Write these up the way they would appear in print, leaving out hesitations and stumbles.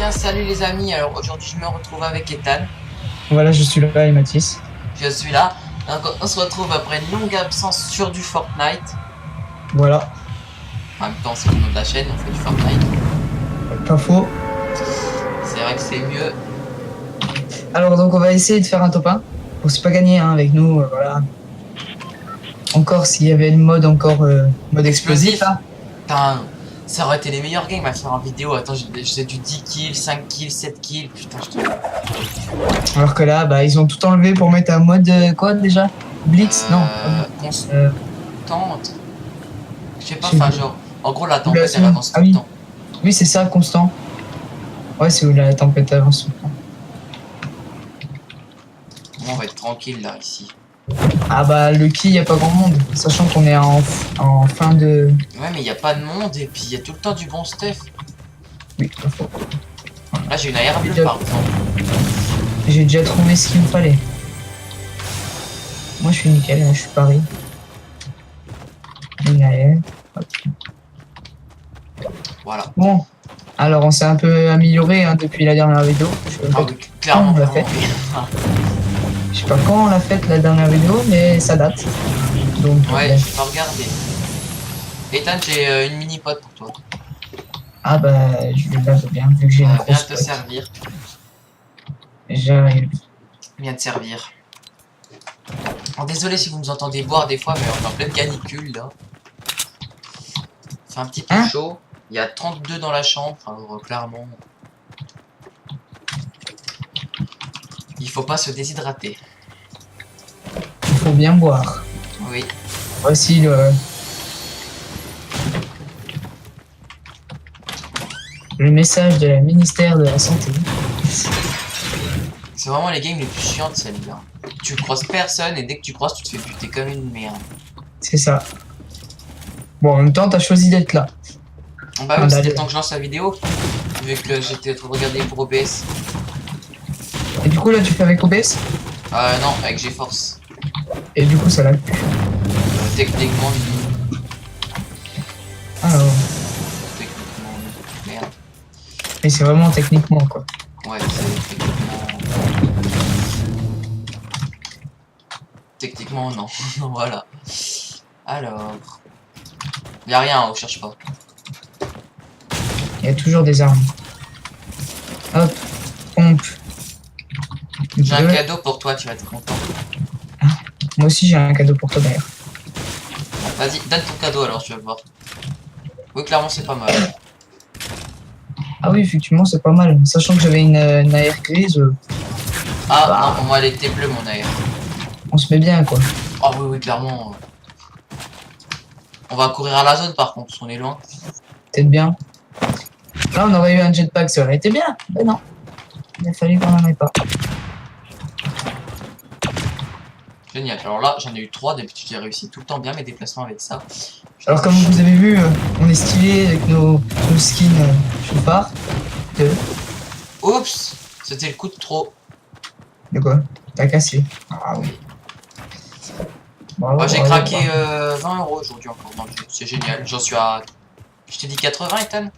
bien, salut les amis. Alors aujourd'hui, je me retrouve avec Ethan. Voilà, je suis là et Mathis. Je suis là. Donc, on se retrouve après une longue absence sur du Fortnite. Voilà, En même temps, c'est le nom de la chaîne, on fait du Fortnite. pas faux. C'est vrai que c'est mieux. Alors donc on va essayer de faire un top 1. Bon, c'est pas gagné hein, avec nous, voilà. Encore s'il y avait le mode mode explosif. Hein. Putain, ça aurait été les meilleurs games à faire en vidéo. Attends, j'ai du 10 kills, 5 kills, 7 kills. Putain, je te... Alors que là, bah ils ont tout enlevé pour mettre un mode quoi déjà Blitz Non. Constante. Je sais pas, enfin genre... En gros, la tempête, elle Simulation. avance tout Ah le oui. temps. Oui, c'est ça, constant. Ouais, c'est où la tempête avance tout le temps. Bon, on va être tranquille là, ici. Ah bah le qui, y a pas grand monde, sachant qu'on est en fin de... Ouais, mais il y a pas de monde et puis il y a tout le temps du bon stuff. Oui, pas faux. Là, j'ai une AR bleue par exemple. J'ai déjà trouvé ce qu'il me fallait. Moi je suis nickel, je suis Paris. Une AR. Voilà. Bon, alors on s'est un peu amélioré hein, depuis la dernière vidéo. Ah oui, clairement, on l'a vraiment. Je sais pas quand on l'a faite la dernière vidéo, mais ça date. Donc, Ouais, je vais pas regarder. Ethan, j'ai une mini pote pour toi. Ah bah, je vais là, bien, vu que j'ai une Viens grosse te pote. servir. J'arrive. Viens te servir. Alors, désolé si vous nous entendez boire des fois, mais on est en pleine canicule là. C'est un petit peu Hein chaud. Il y a 32 dans la chambre, alors clairement. Il faut pas se déshydrater. Il faut bien boire. Oui. Voici le message de la ministère de la Santé. C'est vraiment les games les plus chiantes celle-là. Tu croises personne et dès que tu croises, tu te fais buter comme une merde. C'est ça. Bon, en même temps, t'as choisi d'être là. Bah oui, c'était le temps que je lance la vidéo. Vu que j'étais en train de regarder pour OBS. Et du coup, là, tu fais avec OBS? Non, avec GeForce. Et du coup, ça l'a plus. Techniquement, Alors, techniquement, merde. mais c'est vraiment techniquement, quoi. Ouais, c'est techniquement... Techniquement, non. Voilà. Alors... Y'a rien, on cherche pas. Il y a toujours des armes. Hop, pompe. J'ai un cadeau pour toi, tu vas être content. Moi aussi, j'ai un cadeau pour toi, d'ailleurs. Vas-y, donne ton cadeau alors, tu vas le voir. Oui, clairement, c'est pas mal. Ah oui, effectivement, c'est pas mal. Sachant que j'avais une AR grise, Ah, bah, non, pour moi, elle était bleue, mon AR. on se met bien, quoi. Ah oui, oui, clairement. On va courir à la zone, par contre, parce qu'on est loin. Peut-être bien. Là, on aurait eu un jetpack, ça aurait été bien. Ben non. Il a fallu qu'on en ait pas. Génial. Alors là, j'en ai eu 3. D'habitude, j'ai réussi tout le temps bien mes déplacements avec ça. Alors, comme vous avez vu, on est stylé avec nos skins chauffard. Oups, c'était le coup de trop. De quoi? T'as cassé. Ah oui. Bravo, Moi, j'ai bravo, craqué bravo. 20 € aujourd'hui encore dans le jeu. C'est génial. J'en suis à... Je t'ai dit 80, Ethan?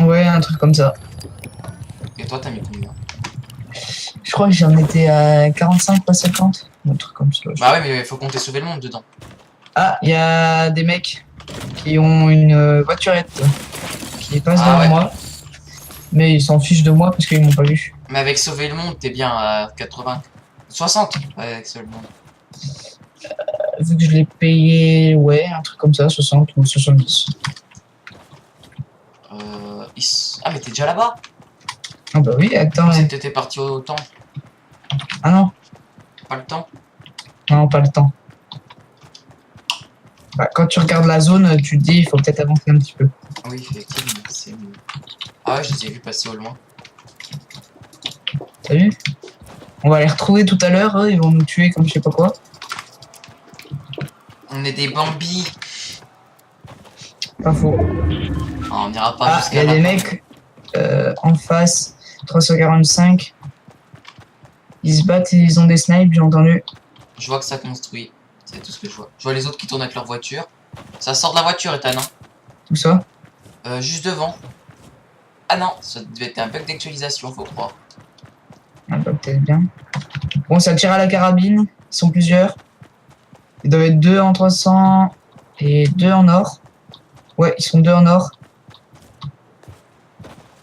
Ouais, un truc comme ça. Et toi, t'as mis combien? Je crois que j'en étais à 45 pas 50. Un truc comme ça. Bah ouais, mais il faut compter sauver le monde dedans. Ah, il y a des mecs qui ont une voiturette qui passe devant moi. Mais ils s'en fichent de moi parce qu'ils m'ont pas vu. Mais avec sauver le monde, t'es bien à 80. 60 ouais, avec sauver le monde. Vu que je l'ai payé, ouais, un truc comme ça, 60 ou 70. Ah, mais t'es déjà là-bas? Ah bah oui, attends. T'étais parti au temps. Ah non. Pas le temps? Non, pas le temps. Bah, quand tu regardes la zone, tu te dis il faut peut-être avancer un petit peu. Oui, effectivement, c'est mieux. Ah ouais, je les ai vus passer au loin. T'as vu? On va les retrouver tout à l'heure, eux, ils vont nous tuer comme je sais pas quoi. On est des Bambi. Pas faux. Ah, on n'ira pas Ah, il y jusqu'à a là. des mecs en face, 345. Ils se battent, ils ont des snipes, j'ai entendu. Je vois que ça construit. C'est tout ce que je vois. Je vois les autres qui tournent avec leur voiture. Ça sort de la voiture, Ethan, hein. Tout ça. Juste devant. Ah non, ça devait être un bug d'actualisation, faut croire. Ah bah peut-être bien. Bon, ça tire à la carabine. Ils sont plusieurs. Ils doivent être 2 en 300 et 2 en or. Ouais, ils sont 2 en or.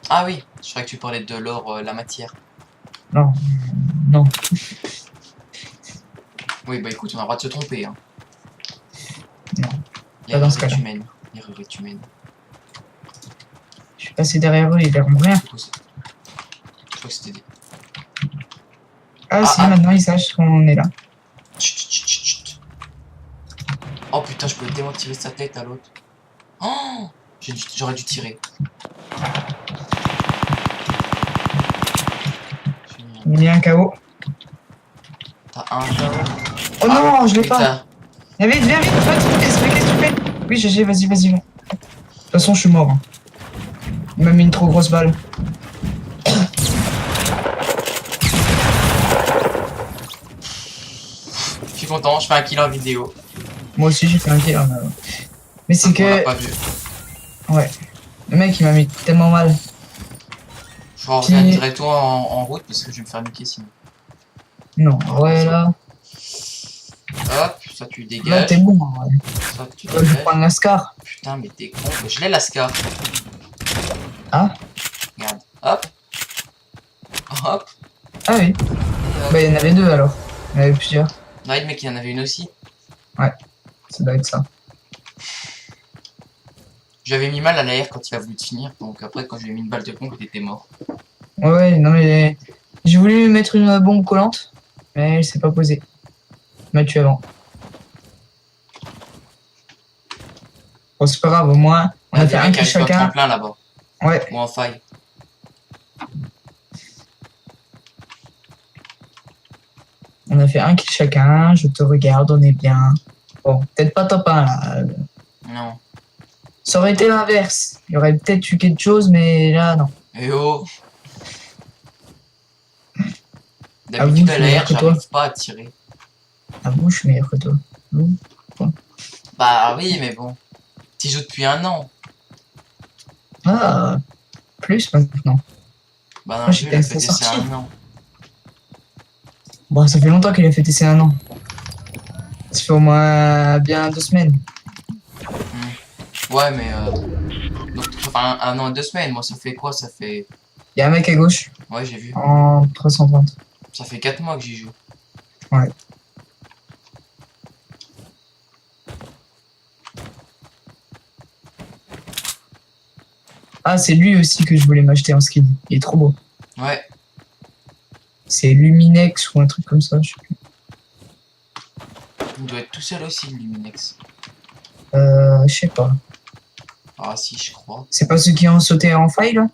Ah oui, je croyais que tu parlais de l'or, la matière. Non, non. Oui, bah écoute, on a le droit de se tromper. Hein. Non, pas dans L'erreur ce est cas-là. humaine. L'erreur est humaine. Je suis passé derrière eux, ils verront rien. Du coup, je crois que c'était des... Ah, Ah, si, ah. maintenant ils sachent qu'on est là. Chut, chut, chut, chut. Oh putain, je peux tellement tirer sa tête à l'autre. Oh, j'aurais dû tirer. Il y a un KO. T'as un KO. Oh non, je l'ai pas. Putain. Viens vite, viens vite. Qu'est-ce que tu fais? Oui, GG, vas-y, vas-y. De toute façon, je suis mort. Hein. Il m'a mis une trop grosse balle. Je suis content, je fais un kill en vidéo. Moi aussi, j'ai fait un kill. Hein, mais c'est On l'a que... pas vu. Ouais. Le mec, il m'a mis tellement mal. Je reviens directement en route parce que je vais me faire niquer sinon. Non, ouais, là... Hop, ça tu Là, dégages. t'es bon. Hein, ouais. Ça tu Je vais dégages. prendre la Scar. Putain, mais t'es con. Je l'ai la Scar. Ah? Regarde. Hop. Hop. Ah oui. Et hop. Bah, il y en avait 2 alors. Il y en avait plusieurs. Ouais, le mec, il en avait une aussi. Ouais. Ça doit être ça. J'avais mis mal à l'air quand il a voulu te finir. Donc après, quand je lui ai mis une balle de pompe, il était mort. Ouais, ouais, non mais... J'ai voulu lui mettre une bombe collante. Mais elle s'est pas posée. Il m'a tué avant. Bon, c'est pas grave, au moins, on Il y a des fait un mecs qui kill arrivent sur le chacun. tremplin là-bas. Ouais, Ou en faille. on a fait un kill chacun. Je te regarde, on est bien. Bon, peut-être pas top 1 là. Non. Ça aurait été l'inverse. Il y aurait peut-être eu quelque chose, mais là, non. Eh oh. Ah, vous, D'habitude je à suis meilleur l'air, que toi. j'arrive pas à tirer. Ah bon, je suis meilleur que toi. Bon. Bah oui, mais bon. Tu joues depuis un an. Ah, plus maintenant. Bah Moi, non, j'étais lui, il a à fêté sa ses sortie. un an. Bon, ça fait longtemps qu'il a fêté ses 1 an. Ça fait au moins bien 2 semaines. Ouais, mais donc, enfin, un an et 2 semaines. Moi, ça fait quoi? Ça fait... Il y a un mec à gauche Ouais, j'ai vu. en 330. Ça fait 4 mois que j'y joue. Ouais. Ah, c'est lui aussi que je voulais m'acheter en skin. Il est trop beau. Ouais. C'est Luminex ou un truc comme ça, je sais plus. Il doit être tout seul aussi, le Luminex. Je sais pas. Ah si, je crois. C'est pas ceux qui ont sauté en faille là?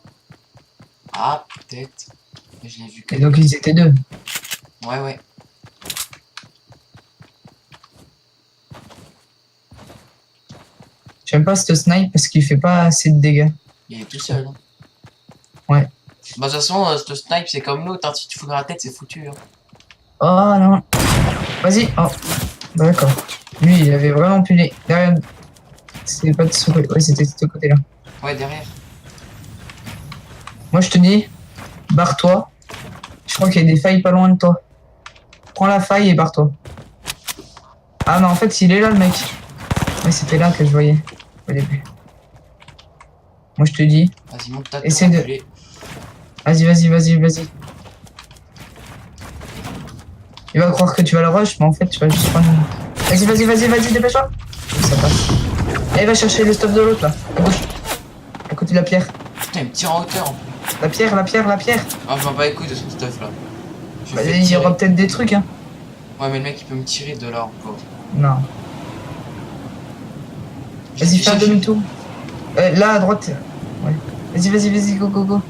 Ah, peut-être. Mais je l'ai vu que... Et donc ils étaient 2. Ouais, ouais. J'aime pas ce snipe parce qu'il fait pas assez de dégâts. Il est tout seul. Hein. Ouais. Bah, de toute façon, ce snipe, c'est comme l'autre. Hein. Si tu fous dans la tête, c'est foutu. Hein. Oh non. Vas-y. Oh. D'accord. Lui, il avait vraiment pu les... Derrière... C'était pas de ce côté. Ouais, c'était de ce côté-là. Ouais, derrière. Moi, je te dis, barre-toi. Je crois qu'il y a des failles pas loin de toi. Prends la faille et barre-toi. Ah, mais en fait, il est là, le mec. Ouais, c'était là que je voyais au début. Moi, je te dis, Vas-y, monte ta essaie tour, de... enculé. Vas-y, vas-y, vas-y, vas-y. Il va croire que tu vas le rush, mais en fait, tu vas juste prendre... Vas-y, vas-y, vas-y, vas-y, dépêche-toi. Ça passe. Allez, va chercher le stuff de l'autre, là. À gauche. À côté de la pierre. Putain, il me tire en hauteur. En plus. La pierre, la pierre, la pierre. Ah, je m'en bats les couilles de son stuff là. Je vais Il y tirer. aura peut-être des trucs, hein. Ouais, mais le mec, il peut me tirer de là encore. Non. Vas-y, fais un demi-tour. Là, à droite. Ouais. Vas-y, vas-y, vas-y, go, go, go.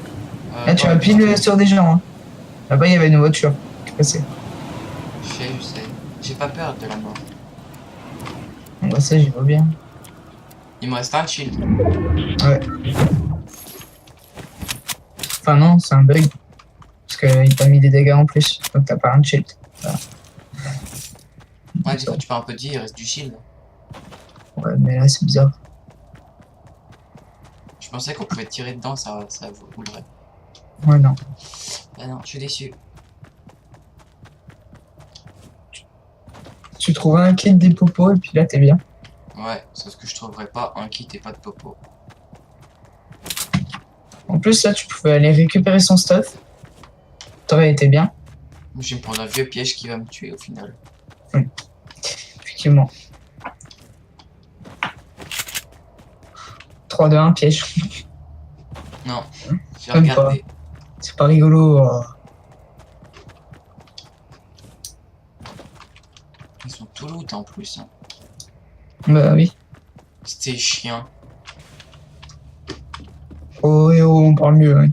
Là, tu vas pile sur des gens. Hein. Là-bas, il y avait une voiture qui passait. Je sais. J'ai pas peur de la mort. Bon, bah, ça, j'y vois bien. Il me reste un shield. Ouais. Enfin, non, c'est un bug. Parce qu'il t'a mis des dégâts en plus. Donc, t'as pas un shield. Voilà. Ouais, des fois, tu peux un peu dire, il reste du shield. Ouais, mais là, c'est bizarre. pensais qu'on pouvait tirer dedans, ça roulerait. Ouais, non. Ah non, je suis déçu. Tu trouves un kit des popos et puis là, t'es bien. Ouais, c'est ce que je trouverais pas un kit et pas de popo. En plus, là, tu pouvais aller récupérer son stuff. T'aurais été bien. Je vais me prendre un vieux piège qui va me tuer au final. Effectivement. 3, 2, 1, piège. Non, j'ai Même regardé. C'est pas rigolo. Ils sont tout loot en plus. Hein. Bah oui. C'était chiant. Oh, et oh, on parle mieux. Ouais.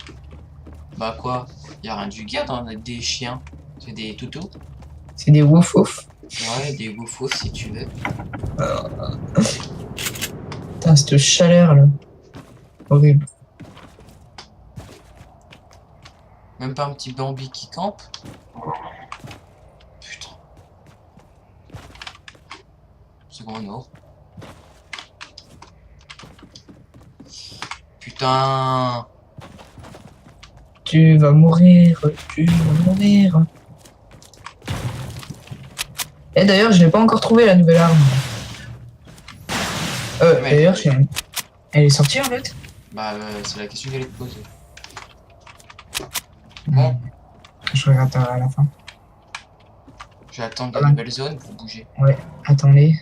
Bah quoi? Y'a rien du gars dans des chiens. C'est des toutous. C'est des wouf wouf. Ouais, des woufous si tu veux. Putain, cette chaleur là. Horrible. Même pas un petit Bambi qui campe. Putain. Second nord. Putain. Tu vas mourir. Tu vas mourir. Et d'ailleurs, je n'ai pas encore trouvé la nouvelle arme. Ouais. D'ailleurs, elle est sortie en fait. Bah, c'est la question que j'allais te poser. Bon. Je regarde à la fin. Je vais attendre des Voilà. nouvelles zones pour bouger. Ouais, attendez.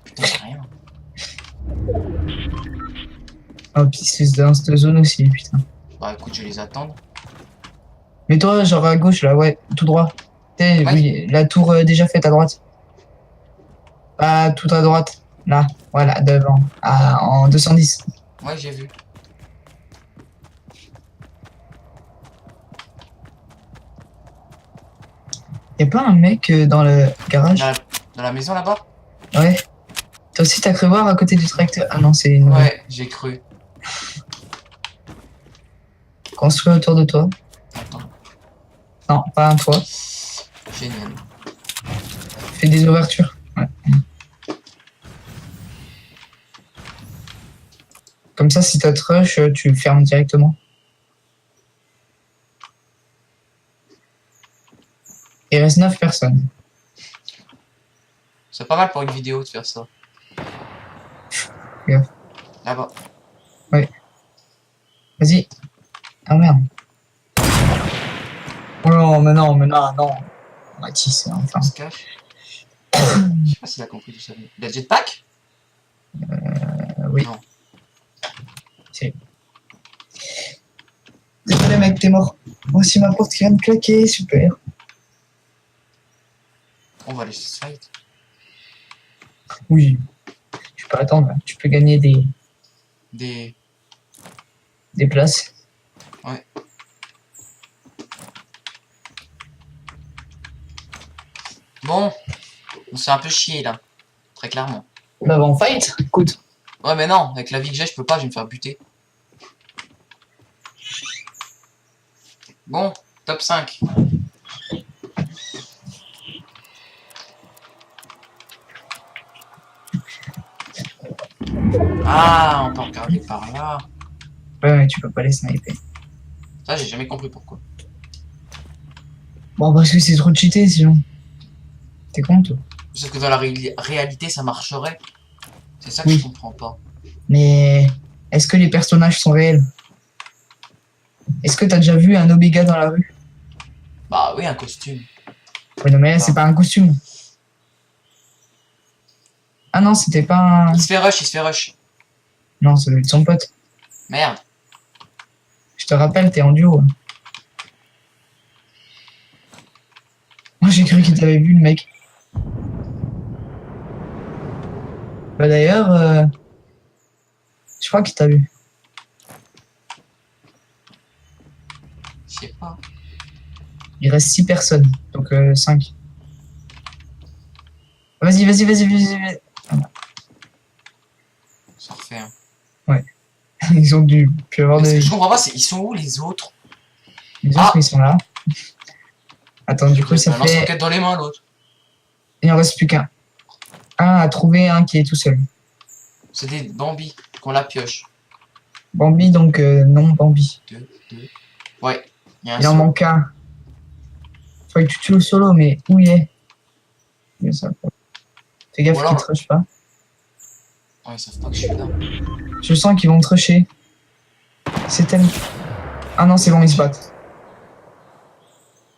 Putain, j'ai rien. Oh, puis c'est dans cette zone aussi, putain. Bah, écoute, je vais les attendre. Mais toi, genre à gauche là, ouais, tout droit. Ouais. Oui, la tour déjà faite à droite. Pas tout à droite. Là, voilà, devant. Ah, en 210. Ouais, j'ai vu. Y'a pas un mec dans le garage? Dans la maison là-bas? Ouais. Toi aussi, t'as cru voir à côté du tracteur? Ah non, c'est une. Ouais, j'ai cru. Construit autour de toi. Attends. Non, pas un toit. Génial. Fais des ouvertures. Ouais. Comme ça, si t'as te rush, tu le fermes directement. Il reste 9 personnes. C'est pas mal pour une vidéo de faire ça. Yeah. Là-bas. Vas-y. Ah merde. Oh non, mais non, non. Mathis, enfin. On se cache. Je sais pas s'il a compris tout ça. Il a jetpack? Oui. Non. C'est. Désolé mec, t'es mort. Moi aussi ma porte qui vient de claquer, super. On va laisser ce fight. Oui. Tu peux attendre, tu peux gagner Des... des places. Ouais. Bon. On s'est un peu chié là. Très clairement. Bah bon, fight, écoute. Ouais mais non, avec la vie que j'ai, je peux pas, je vais me faire buter. Bon, top 5. Ah, on peut regarder par là. Ouais, mais tu peux pas les sniper. Ça, j'ai jamais compris pourquoi. Bon, parce que c'est trop cheaté sinon. T'es con toi. Parce que dans la réalité, ça marcherait. C'est ça que Oui. je comprends pas. Mais est-ce que les personnages sont réels? Est-ce que t'as déjà vu un Omega dans la rue? Bah oui, un costume. Ouais, non, mais là, c'est pas un costume. Ah non, c'était pas un. Il se fait rush, il se fait rush. Non, ça doit être son pote. Merde. Je te rappelle, t'es en duo. Moi, j'ai cru qu'il t'avait vu, le mec. Bah d'ailleurs, je crois qu'il t'a vu. Je sais pas. Il reste 6 personnes, donc 5. Vas-y. Ça refait un. Ils ont dû plus avoir Mais ce de. que je comprends pas, c'est ils sont où les autres? Les autres, ils sont là. Attends, du coup, ça Un lance-roquette fait. dans les mains, l'autre. Il en reste plus qu'un. Un à trouver, un qui est tout seul. C'est des Bambi. Qu'on la pioche. Bambi, donc non, Bambi. 2, 2. Ouais, il y a un Il en saut. manque un. Faut que tu tues le solo, mais où il est? Il est ça. Fais gaffe Ou qu'il alors- te rush pas. Oh, ils savent pas que je suis là. Je sens qu'ils vont te rusher. C'est tellement... Ah non, c'est bon, ils se battent.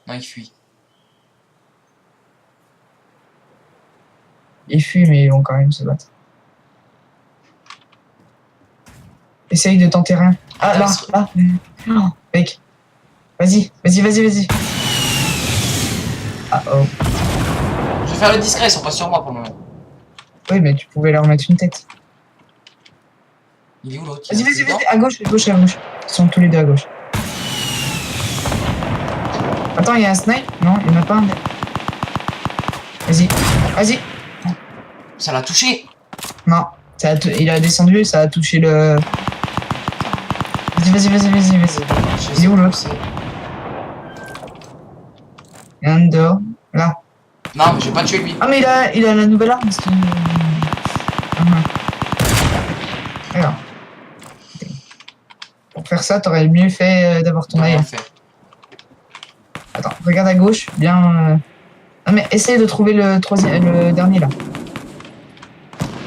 Non, il fuit. Ils fuient, mais ils vont quand même se battre. Essaye de tenter rien. Ah, là, là. Oh, mec. Vas-y, vas-y, vas-y, vas-y. Ah oh. Je vais faire le discret, ils sont pas sur moi pour le moment. Oui, mais tu pouvais leur mettre une tête. Il est où l'autre? Vas-y, vas-y, vas-y. À gauche, à gauche, à gauche. Ils sont tous les deux à gauche. Attends, il y a un snipe? Non, il n'y en a pas un. Vas-y, vas-y. Ça l'a touché. Non, il a descendu, ça a touché le... Vas-y, vas-y, vas-y, vas-y, vas-y. Je Il sais est où, où l'autre? c'est. Il y a un dehors. Là. Non, mais je vais pas tuer lui. Ah, mais il a la nouvelle arme, parce que... Alors. Pour faire ça, t'aurais mieux fait d'avoir ton On va œil. le faire. Attends, regarde à gauche, bien... Ah, mais essaye de trouver le troisième, le dernier, là.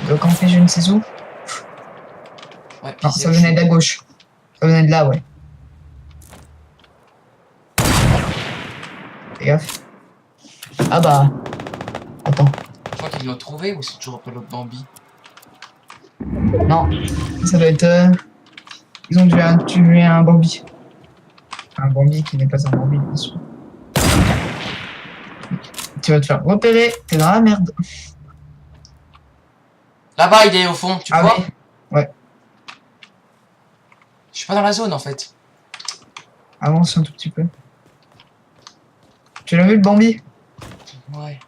De camper je ne sais où. Ouais, Non, puis ça venait de la gauche. Ça venait de là, ouais. Fais gaffe. Ah bah... Attends. Je crois qu'ils l'ont trouvé ou c'est toujours pas l'autre Bambi? Non, ça doit être... Ils ont dû tuer un Bambi. Un Bambi qui n'est pas un Bambi, bien sûr. Tu vas te faire repérer, t'es dans la merde. Là-bas, il est au fond, tu Ah vois? oui. Ouais, Je suis pas dans la zone en fait. avance un tout petit peu. Tu l'as vu le Bambi? Ouais.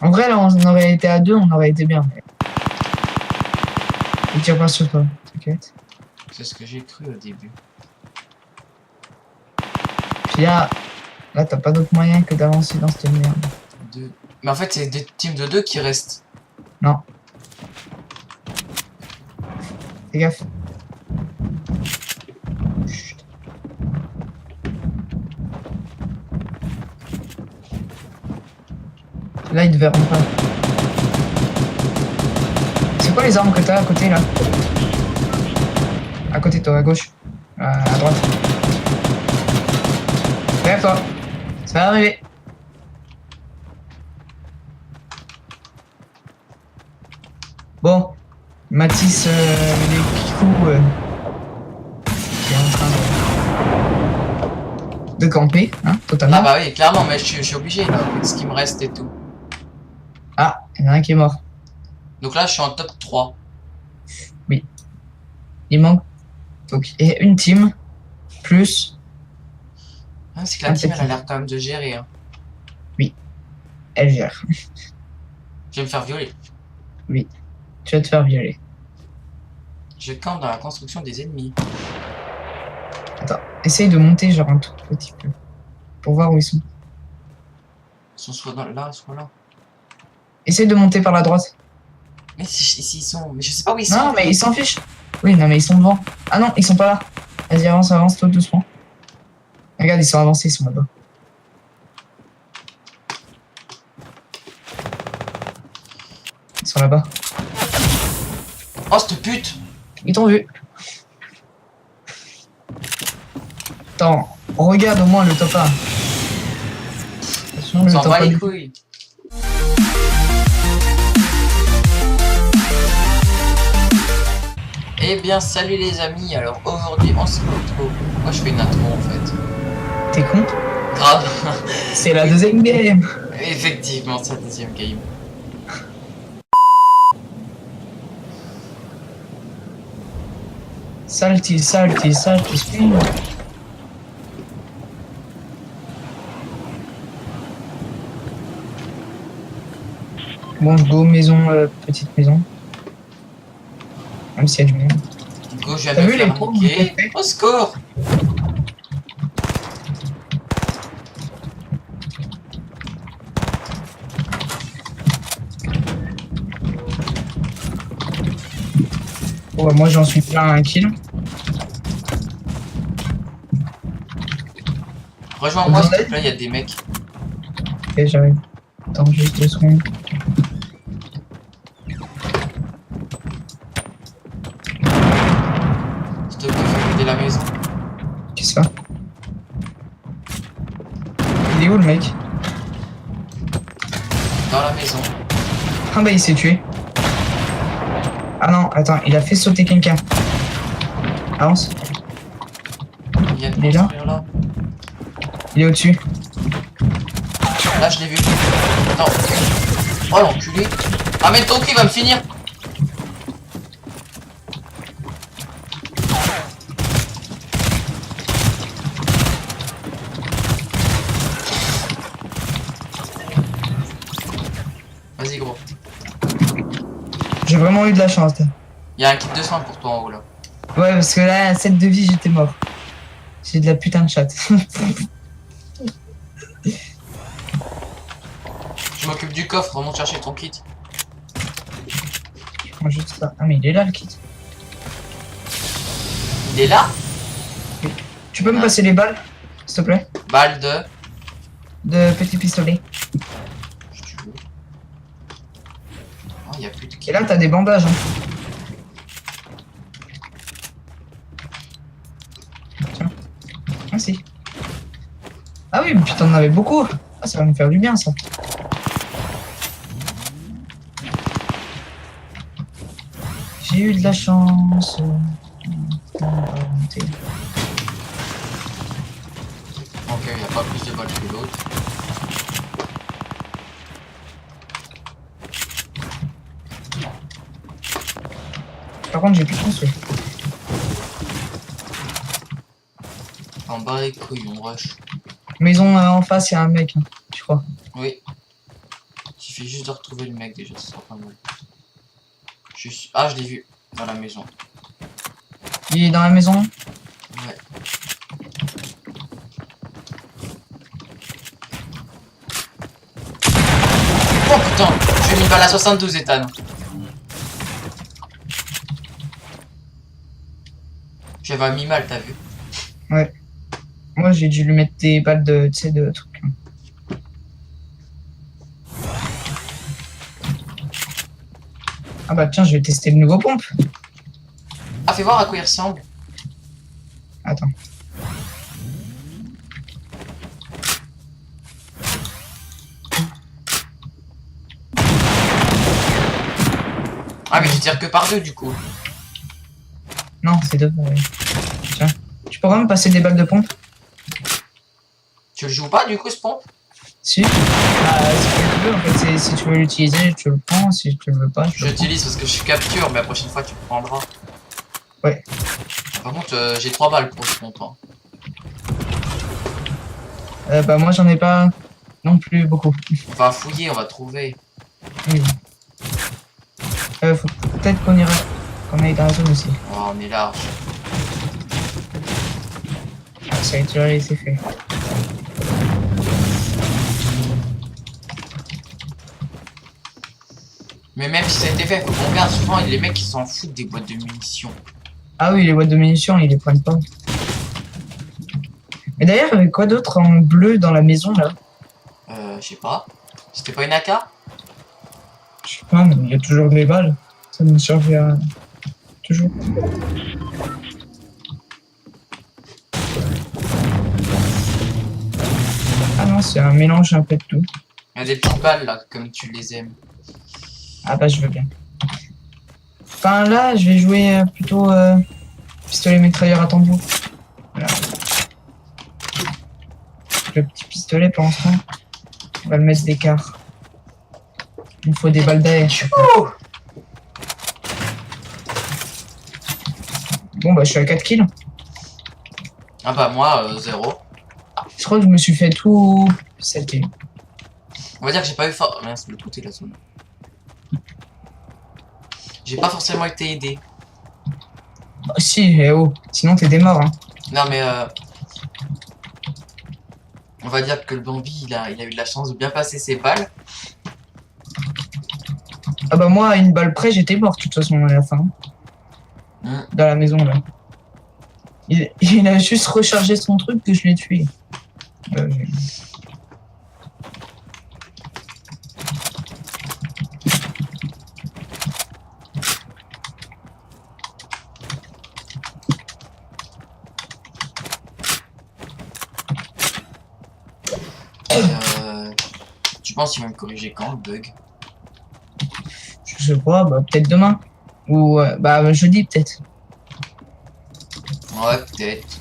En vrai, là, on aurait été à deux, on aurait été bien. Mais... Il tire pas sur toi, t'inquiète. C'est ce que j'ai cru au début. Puis là, t'as pas d'autre moyen que d'avancer dans cette merde. Deux. Mais en fait, c'est des teams de 2 qui restent. Non. Fais gaffe. Chut. Là, ils te verront pas. C'est quoi les armes que t'as à côté, là? À côté de toi, à gauche. À droite. Derrière toi. Ça va arriver. Bon. Mathis, les picous, qui est en train de camper, hein, totalement. Ah bah oui, clairement, mais je suis obligé là, avec ce qui me reste et tout. Ah, il y en a un qui est mort. Donc là, je suis en top 3. Il manque. Donc, il y a une team, plus, Ah, c'est que la Un team, elle a petit. l'air quand même de gérer. Hein. elle gère. Je vais me faire violer. Tu vas te faire violer. Je campe dans la construction des ennemis. Attends, essaye de monter genre un tout petit peu. Pour voir où ils sont. Ils sont soit là, soit là. Essaye de monter par la droite. Mais ici, ils sont. Mais je sais pas où ils sont. Non, mais ils s'en fichent. Oui, non, mais ils sont devant. Ah non, ils sont pas là. Vas-y, avance, avance, tout doucement. Regarde, ils sont avancés, ils sont là-bas. Ils sont là-bas. Oh, cette pute! Ils t'ont vu. Attends, regarde au moins le top 1. Attention, On le s'en top bat 1 les du- couilles. Eh bien, salut les amis. Alors aujourd'hui, on se retrouve. Moi, je fais une intro en fait. T'es con? Grave. C'est la deuxième game. Effectivement, c'est la deuxième game. Salty, salty, salty spin. Bon, je go maison, petite maison. Même s'il y a du monde. Go, je viens T'as de me vu les faire points niquer. que j'ai fait Au secours! Oh, bah, moi j'en suis plein à 1 kill. Rejoins-moi s'il te plaît, il y a des mecs. Ok, j'arrive. Attends juste 2 secondes. S'il te plaît, faut vider la maison. Qu'est-ce que ça? Il est où le mec? Dans la maison. Ah bah il s'est tué. Ah non, attends, il a fait sauter quelqu'un. Avance. Il vient de Il est là? construire là. Il est au-dessus. Là, je l'ai vu. Non. Oh l'enculé. Amène ton cul, il va me finir. Vas-y gros. J'ai vraiment eu de la chance. Là. Il y a un kit de soins pour toi en haut là. Ouais, parce que là, à 7 de vie, j'étais mort. J'ai de la putain de chatte. Je m'occupe du coffre, remonte chercher ton kit. Je prends juste ça. Ah mais il est là le kit. Il est là? Tu peux me passer les balles, s'il te plaît? Balle de... De petit pistolet. Si tu veux. Oh, il y a plus de kit. Et là, t'as des bandages. Hein. Tiens. Ah si. Ah oui, mais putain, t'en avais beaucoup. Ah, ça va me faire du bien, ça. J'ai eu de la chance. Ok, il n'y a pas plus de balles que l'autre. Par contre, j'ai plus de chance. Ouais. En bas les couilles, on rush. Maison en face, il y a un mec, hein, je crois. Oui. Il suffit juste de retrouver le mec déjà, ça sera pas mal. Ah, je l'ai vu. Dans la maison. Il est dans la maison. Ouais. Oh putain, j'ai mis une balle à 72 Ethan. J'avais mis mal, t'as vu? Ouais. Moi, j'ai dû lui mettre des balles de, tu sais, de trucs. Ah bah tiens, je vais tester le nouveau pompe. Ah, fais voir à quoi il ressemble. Attends. Ah, mais je tire que par deux du coup. Non, c'est deux. Tiens. Tu pourras me passer des balles de pompe? Tu le joues pas du coup ce pompe? Si. Bah, si tu veux, en fait, si tu veux l'utiliser, tu le prends. Si tu le veux pas, tu le prends. J'utilise parce que je capture, mais la prochaine fois tu le prendras. Ouais. Par contre, j'ai 3 balles pour ce pompe. Hein. Bah moi, j'en ai pas non plus beaucoup. On va fouiller, on va trouver. Oui. Faut peut-être qu'on ira... qu'on aille dans la zone aussi. Oh, on est large. Ah, ça a déjà été fait. Mais même si ça a été fait, faut qu'on regarde souvent les mecs qui s'en foutent des boîtes de munitions. Ah oui, les boîtes de munitions, ils les prennent pas. Mais d'ailleurs, il y avait quoi d'autre en bleu dans la maison, là? Je sais pas. C'était pas une AK? Je sais pas, mais il y a toujours des balles. Ça nous servait à... toujours. Ah non, c'est un mélange un peu de tout. Il y a des petites balles là, comme tu les aimes. Ah bah, je veux bien. Enfin, là, je vais jouer plutôt pistolet mitrailleur à tambour. Voilà. Le petit pistolet, pour l'instant, on va le mettre d'écart. Il me faut des balles d'air. Bon, bah, je suis à 4 kills. Ah bah moi, 0. Je crois que je me suis fait tout... C'était... On va dire que j'ai pas eu fort... Mince, de l'autre côté la zone. J'ai pas forcément été aidé. Bah, si, eh oh. Sinon, t'es des morts, hein. Non mais on va dire que le Bambi, il a eu de la chance de bien passer ses balles. Ah bah, moi, à une balle près, j'étais mort, de toute façon, à la fin. Dans la maison, là. Il a juste rechargé son truc que je l'ai tué. Euh, Tu penses qu'ils vont me corriger quand le bug? je sais pas, bah, peut-être demain. Ou bah jeudi, peut-être. Ouais, peut-être.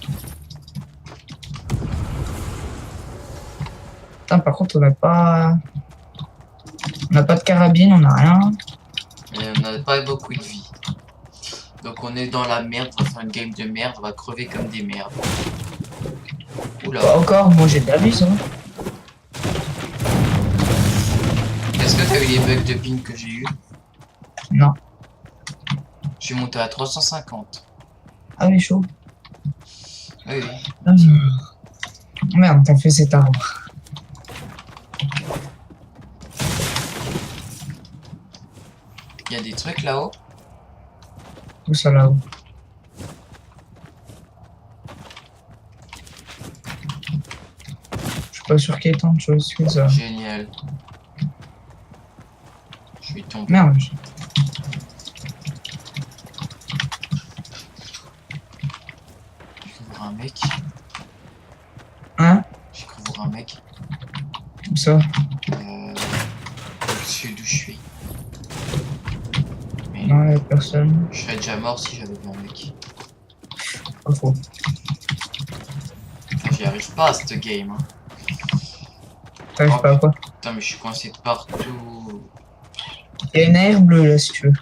Putain, par contre, on n'a pas... On n'a pas de carabine, on n'a rien. Et on n'a pas beaucoup de vie. Donc on est dans la merde, on va faire une game de merde, on va crever comme des merdes. Oula. Pas encore, moi j'ai de la vie, hein. Est-ce que t'as eu les bugs de ping que j'ai eu? Non. Je suis monté à 350. Ah oui, chaud. Oui, oui. Ah, merde, t'as fait cet arbre. Il y a des trucs là-haut. Où ça là-haut? Je suis pas sûr qu'il y ait tant de choses que ça. Génial. Je suis tombé. Merde. J'ai cru voir un mec. Hein? J'ai cru voir un mec. Où ça? Au-dessus d'où je suis. Mais Non, y'a personne. je serais déjà mort si j'avais vu un mec. Pas faux. Enfin, j'y arrive pas à cette game. Hein. T'arrives Oh. pas à quoi? Putain, mais je suis coincé de partout. Y'a une aire bleue là si tu veux.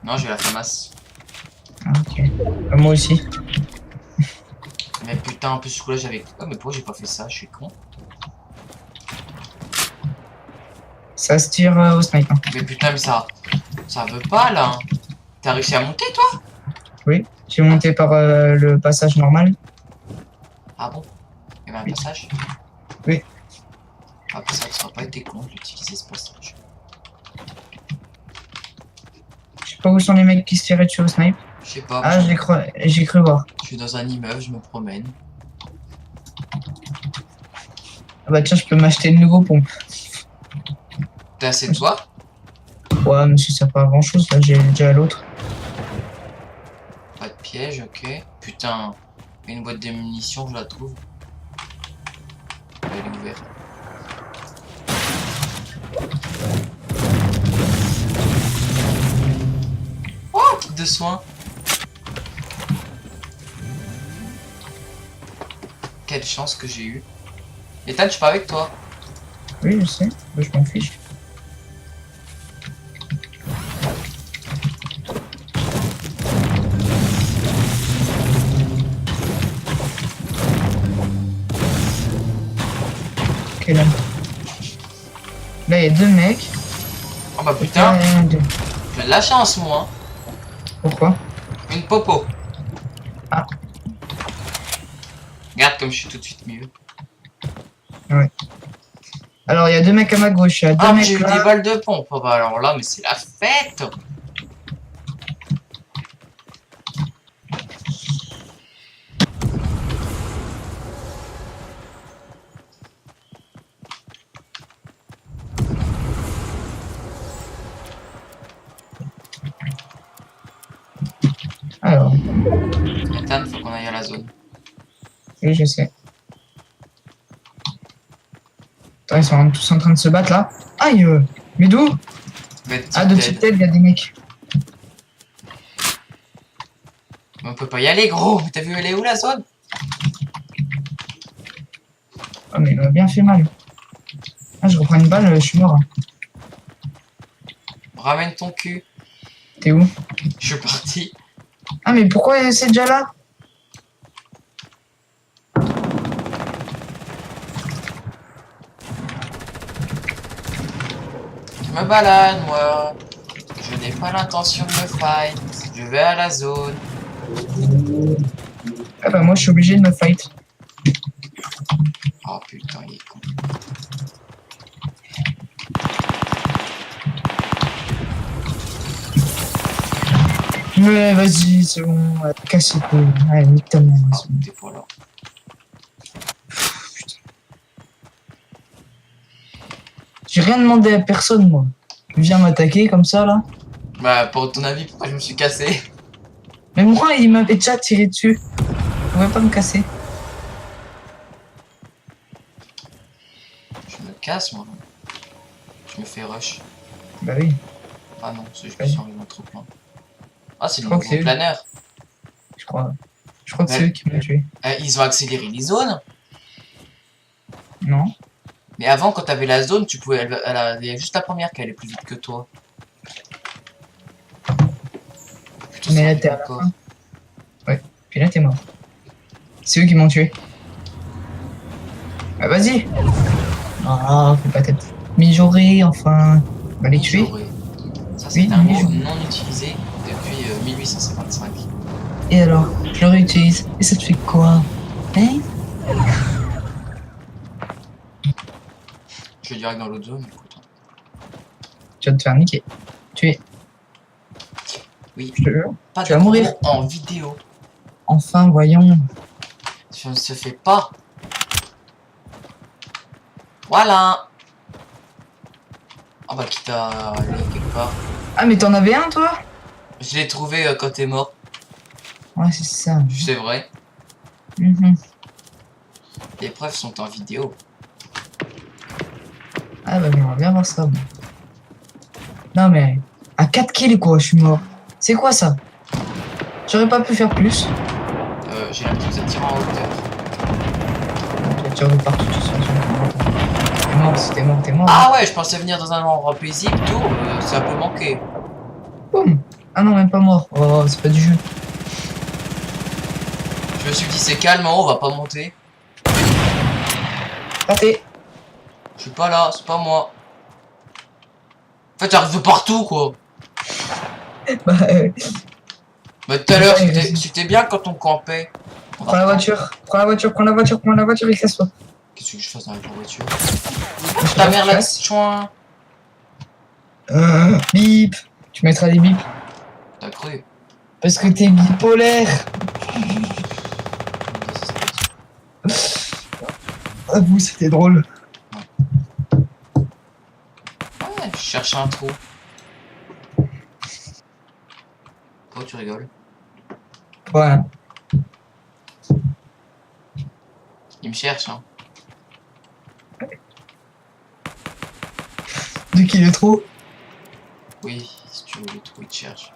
Non, j'ai la FAMAS. Ah, ok. Moi aussi. Mais putain, en plus, ce coup-là, j'avais. Oh, mais pourquoi j'ai pas fait ça? Je suis con. Ça se tire au snipe. Hein. Mais putain, mais ça. Ça veut pas là. Hein. T'as réussi à monter toi? Oui. J'ai monté par le passage normal. Ah bon? Il y avait un Oui. passage? Oui. Après ça, ça aurait pas été con d'utiliser ce passage. Je sais pas où sont les mecs qui se tiraient dessus au snipe. Je sais pas. Ah, j'ai cru voir. Je suis dans un immeuble, je me promène. Ah bah tiens, je peux m'acheter une nouveau pompe. T'as assez de bois? Ouais, mais ça sert pas à grand chose, là j'ai déjà l'autre. Pas de piège, ok. Putain, une boîte de munitions, je la trouve. Elle est ouverte. Oh, kit de soins. Quelle chance que j'ai eu. Ethan, je suis pas avec toi. Oui, je sais, mais je m'en fiche. Ok, là. Là, il y a deux mecs. Oh bah putain, Deux. j'ai de la chance moi. Pourquoi? Une popo. Ah. Regarde comme je suis tout de suite mieux. Alors, il y a deux mecs à ma gauche, il y a deux Ah, mais mecs j'ai eu là. des balles de pompe. Oh bah alors là, mais c'est la fête. Alors, Ethan, faut qu'on aille à la zone. oui, je sais. Attends, ils sont tous en train de se battre là. Aïe, mais d'où? Ah, de petite tête, il y a des mecs. Mais on peut pas y aller, gros. T'as vu, elle est où la zone? Ah, mais il m'a bien fait mal. Ah, je reprends une balle, je suis mort. Hein. Ramène ton cul. T'es où? Je suis parti. Ah, mais pourquoi c'est déjà là? Je me balade, moi. Je n'ai pas l'intention de me fight. Je vais à la zone. Ah bah moi je suis obligé de me fight. Oh putain, il est con. Ouais, vas-y, c'est bon. Casse les couilles. Allez, nique ta mère. Ah, c'est bon. t'es pas là. J'ai rien demandé à personne, moi. Tu viens m'attaquer comme ça, là. Bah, pour ton avis, pourquoi je me suis cassé? Mais moi, il m'avait déjà tiré dessus. Je pouvais pas me casser. Je me casse, moi. Je me fais rush. Bah oui, Ah non, c'est juste Ouais. que sur le trop plein. Ah, c'est le Je crois que nouveau c'est eux. planeur. je crois. Je crois que c'est Ouais. eux qui m'ont tué. Ils ont accéléré les zones. Non. Mais avant, quand t'avais la zone, tu pouvais. Il y a juste la première qui allait plus vite que toi. Putain, Mais ça là, arrive t'es à la encore. fin. Ouais. Puis là, t'es mort. C'est eux qui m'ont tué. Bah vas-y. Ah, fais pas tête. Mijauré, enfin. Va les tuer. Mijauré. Ça, c'est Oui, un mot mijauré. non utilisé depuis 1855. Et alors, je le réutilise. Et ça te fait quoi? Hein? Je vais direct dans l'autre zone, écoute. Tu vas te faire niquer. Tuer. Oui, Je te jure. pas Tu de vas mourir. promo en vidéo. Enfin, voyons. Ça ne se fait pas. Voilà. Ah bah quitte à aller quelque part. Ah, mais t'en avais un, toi? Je l'ai trouvé quand t'es mort. Ouais, c'est ça. C'est vrai. Mhm. Les preuves sont en vidéo. Ah, bah, j'aimerais bien voir ça. moi. Non, mais à 4 kills, quoi, je suis mort. C'est quoi ça? J'aurais pas pu faire plus. J'ai l'impression que ça tire en hauteur. Tu tires de partout, tu sais. T'es mort, si t'es mort, t'es mort. Ah ouais, je pensais venir dans un endroit paisible, tout. Ça peut manquer. Boum. Ah non, même pas mort. Oh, c'est pas du jeu. Je me suis dit c'est calme en haut, on va pas monter. Raté. Je suis pas là, c'est pas moi. En fait, j'arrive de partout quoi. Bah, Mais tout à l'heure, Ouais, c'était bien quand on campait. prends la voiture. Prends la voiture, prends la voiture, prends la voiture et casse-toi. Qu'est-ce que je fasse avec la voiture? Je Ta te mère là, casse. chouin. Bip. Tu mettras des bips. T'as cru? Parce que t'es bipolaire. Avoue, c'était drôle. Ouais, je cherche un trou. Pourquoi tu rigoles? Ouais. Il me cherche, hein. De qui le trou? Oui, si tu veux le trou, il te cherche.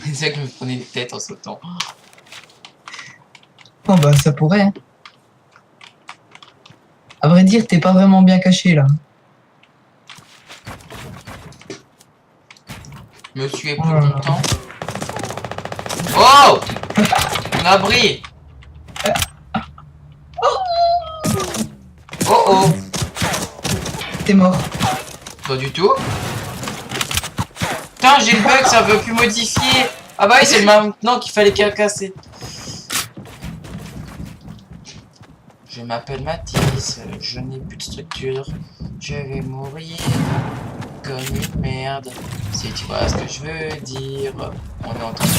C'est ça que je me prenais une tête en sautant. Oh bah ça pourrait. Hein. À vrai dire, t'es pas vraiment bien caché là. Monsieur est plus Oh là là. content. Oh! Un abri! Oh oh! T'es mort. Pas du tout. Putain, j'ai le bug, ça veut plus modifier. Ah bah oui, c'est le maintenant qu'il fallait casser. Je m'appelle Mathis, je n'ai plus de structure. Je vais mourir comme une merde. Si tu vois ce que je veux dire. On est en train de...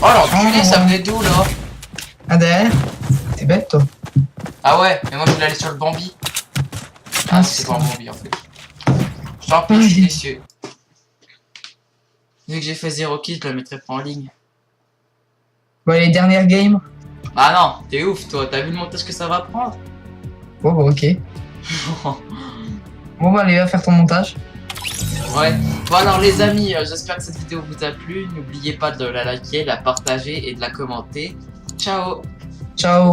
Oh l'enculé, ça venait d'où là? Ah derrière. T'es bête toi. Ah ouais, mais moi je voulais aller sur le Bambi. Ah, Ah, c'est pas un Bambi en fait. Je t'en prie, je suis déçu. Vu que j'ai fait 0 kill, je le mettrai pas en ligne. Bon, les dernières games. Ah non, t'es ouf toi, t'as vu le montage que ça va prendre? Bon bah ok. Bon bah allez, va faire ton montage. Ouais. Bon alors les amis, j'espère que cette vidéo vous a plu. N'oubliez pas de la liker, la partager et de la commenter. Ciao. Ciao.